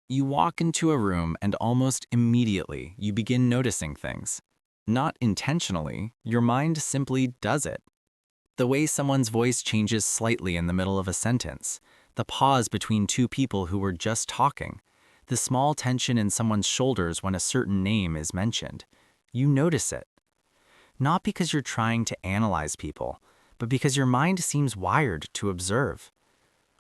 You walk into a room and almost immediately you begin noticing things. Not intentionally, your mind simply does it. The way someone's voice changes slightly in the middle of a sentence, the pause between two people who were just talking, the small tension in someone's shoulders when a certain name is mentioned. You notice it. Not because you're trying to analyze people, but because your mind seems wired to observe.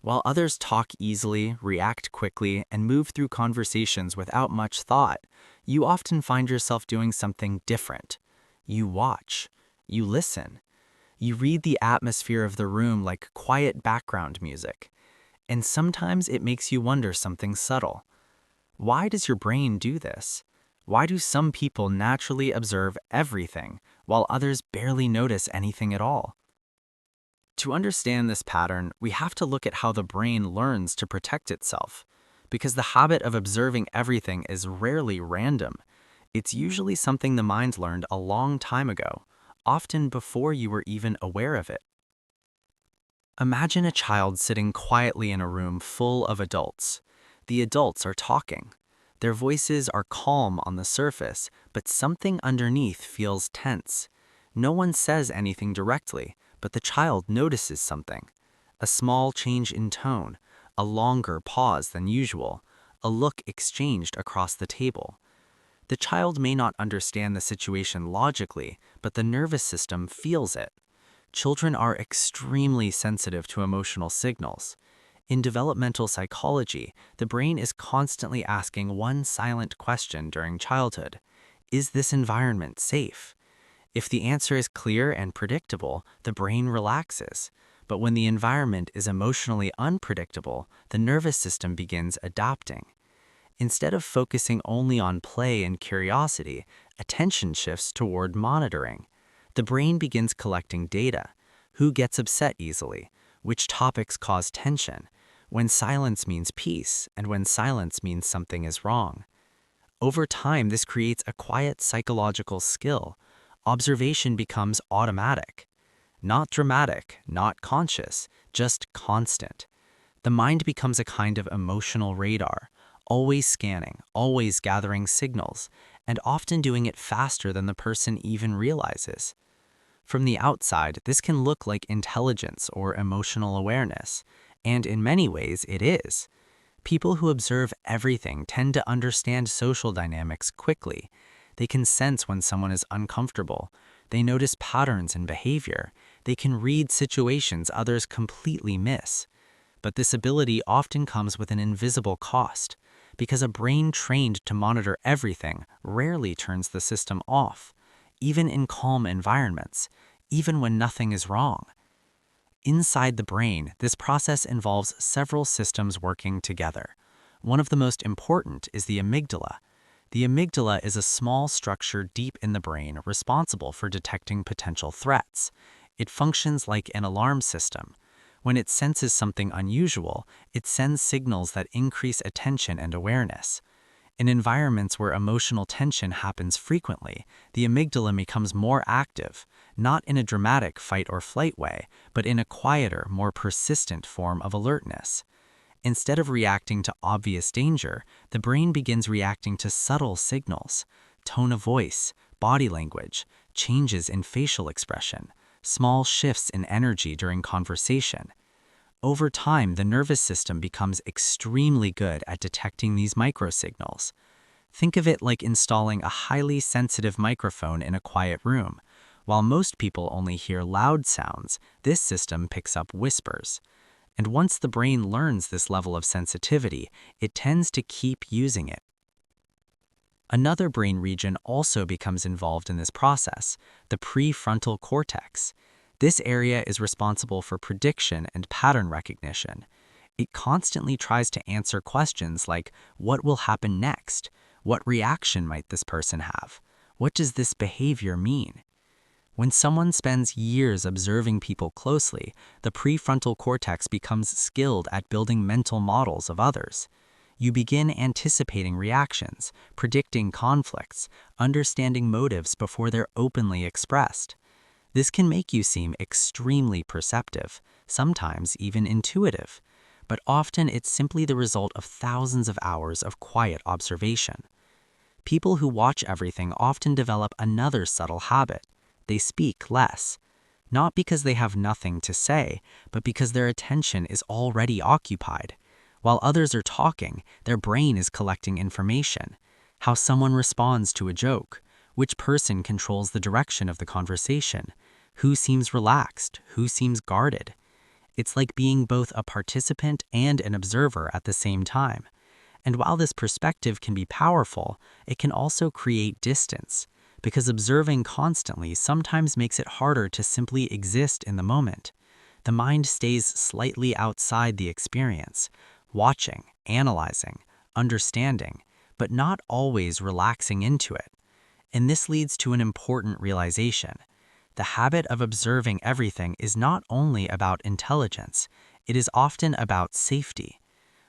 While others talk easily, react quickly, and move through conversations without much thought, you often find yourself doing something different. You watch. You listen. You read the atmosphere of the room like quiet background music. And sometimes it makes you wonder something subtle. Why does your brain do this? Why do some people naturally observe everything, while others barely notice anything at all? To understand this pattern, we have to look at how the brain learns to protect itself. Because the habit of observing everything is rarely random. It's usually something the mind learned a long time ago, often before you were even aware of it. Imagine a child sitting quietly in a room full of adults. The adults are talking. Their voices are calm on the surface, but something underneath feels tense. No one says anything directly, but the child notices something. A small change in tone, a longer pause than usual, a look exchanged across the table. The child may not understand the situation logically, but the nervous system feels it. Children are extremely sensitive to emotional signals. In developmental psychology, the brain is constantly asking one silent question during childhood: is this environment safe? If the answer is clear and predictable, the brain relaxes. But when the environment is emotionally unpredictable, the nervous system begins adapting. Instead of focusing only on play and curiosity, attention shifts toward monitoring. The brain begins collecting data. Who gets upset easily? Which topics cause tension? When silence means peace, and when silence means something is wrong. Over time, this creates a quiet psychological skill. Observation becomes automatic. Not dramatic, not conscious, just constant. The mind becomes a kind of emotional radar, always scanning, always gathering signals, and often doing it faster than the person even realizes. From the outside, this can look like intelligence or emotional awareness, and in many ways it is. People who observe everything tend to understand social dynamics quickly. They can sense when someone is uncomfortable. They notice patterns in behavior. They can read situations others completely miss. But this ability often comes with an invisible cost, because a brain trained to monitor everything rarely turns the system off, even in calm environments, even when nothing is wrong. Inside the brain, this process involves several systems working together. One of the most important is the amygdala. The amygdala is a small structure deep in the brain responsible for detecting potential threats. It functions like an alarm system. When it senses something unusual, it sends signals that increase attention and awareness. In environments where emotional tension happens frequently, the amygdala becomes more active, not in a dramatic fight or flight way, but in a quieter, more persistent form of alertness. Instead of reacting to obvious danger, the brain begins reacting to subtle signals: tone of voice, body language, changes in facial expression, small shifts in energy during conversation. Over time, the nervous system becomes extremely good at detecting these microsignals. Think of it like installing a highly sensitive microphone in a quiet room. While most people only hear loud sounds, this system picks up whispers. And once the brain learns this level of sensitivity, it tends to keep using it. Another brain region also becomes involved in this process: the prefrontal cortex. This area is responsible for prediction and pattern recognition. It constantly tries to answer questions like, what will happen next? What reaction might this person have? What does this behavior mean? When someone spends years observing people closely, the prefrontal cortex becomes skilled at building mental models of others. You begin anticipating reactions, predicting conflicts, understanding motives before they're openly expressed. This can make you seem extremely perceptive, sometimes even intuitive. but often it's simply the result of thousands of hours of quiet observation. People who watch everything often develop another subtle habit. They speak less, not because they have nothing to say, but because their attention is already occupied. While others are talking, their brain is collecting information. How someone responds to a joke, which person controls the direction of the conversation, who seems relaxed, who seems guarded. It's like being both a participant and an observer at the same time. And while this perspective can be powerful, it can also create distance, because observing constantly sometimes makes it harder to simply exist in the moment. The mind stays slightly outside the experience, watching, analyzing, understanding, but not always relaxing into it. And this leads to an important realization. The habit of observing everything is not only about intelligence, it is often about safety.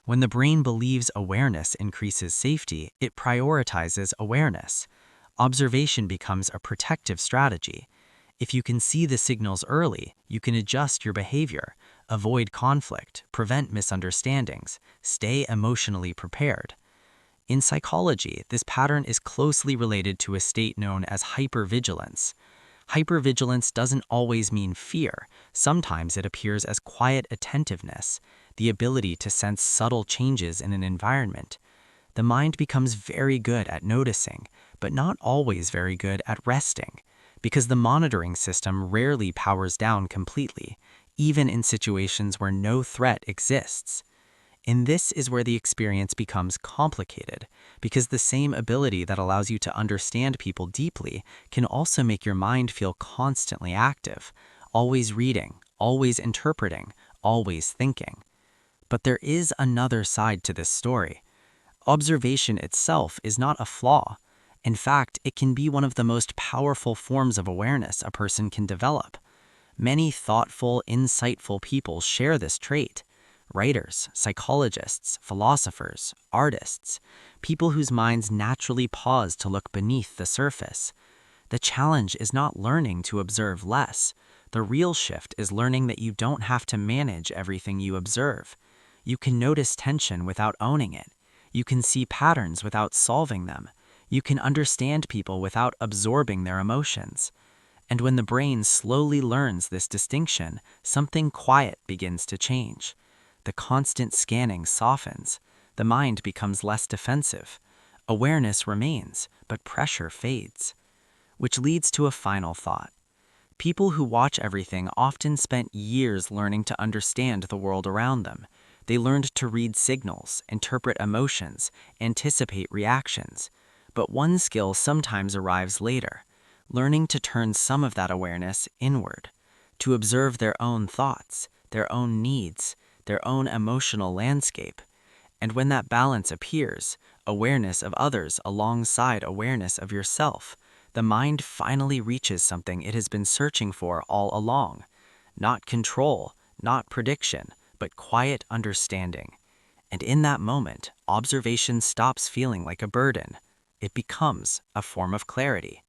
When the brain believes awareness increases safety, it prioritizes awareness. Observation becomes a protective strategy. If you can see the signals early, you can adjust your behavior, avoid conflict, prevent misunderstandings, stay emotionally prepared. In psychology, this pattern is closely related to a state known as hypervigilance. Hypervigilance doesn't always mean fear. Sometimes it appears as quiet attentiveness, the ability to sense subtle changes in an environment. The mind becomes very good at noticing, but not always very good at resting, because the monitoring system rarely powers down completely, even in situations where no threat exists. And this is where the experience becomes complicated, because the same ability that allows you to understand people deeply can also make your mind feel constantly active, always reading, always interpreting, always thinking. But there is another side to this story. Observation itself is not a flaw. In fact, it can be one of the most powerful forms of awareness a person can develop. Many thoughtful, insightful people share this trait. Writers, psychologists, philosophers, artists, people whose minds naturally pause to look beneath the surface. The challenge is not learning to observe less. The real shift is learning that you don't have to manage everything you observe. You can notice tension without owning it. You can see patterns without solving them. You can understand people without absorbing their emotions. And when the brain slowly learns this distinction, something quiet begins to change. The constant scanning softens. The mind becomes less defensive. Awareness remains, but pressure fades. Which leads to a final thought. People who watch everything often spent years learning to understand the world around them. They learned to read signals, interpret emotions, anticipate reactions. But one skill sometimes arrives later, learning to turn some of that awareness inward, to observe their own thoughts, their own needs, their own emotional landscape. And when that balance appears, awareness of others alongside awareness of yourself, the mind finally reaches something it has been searching for all along. Not control, not prediction, but quiet understanding. And in that moment, observation stops feeling like a burden. It becomes a form of clarity.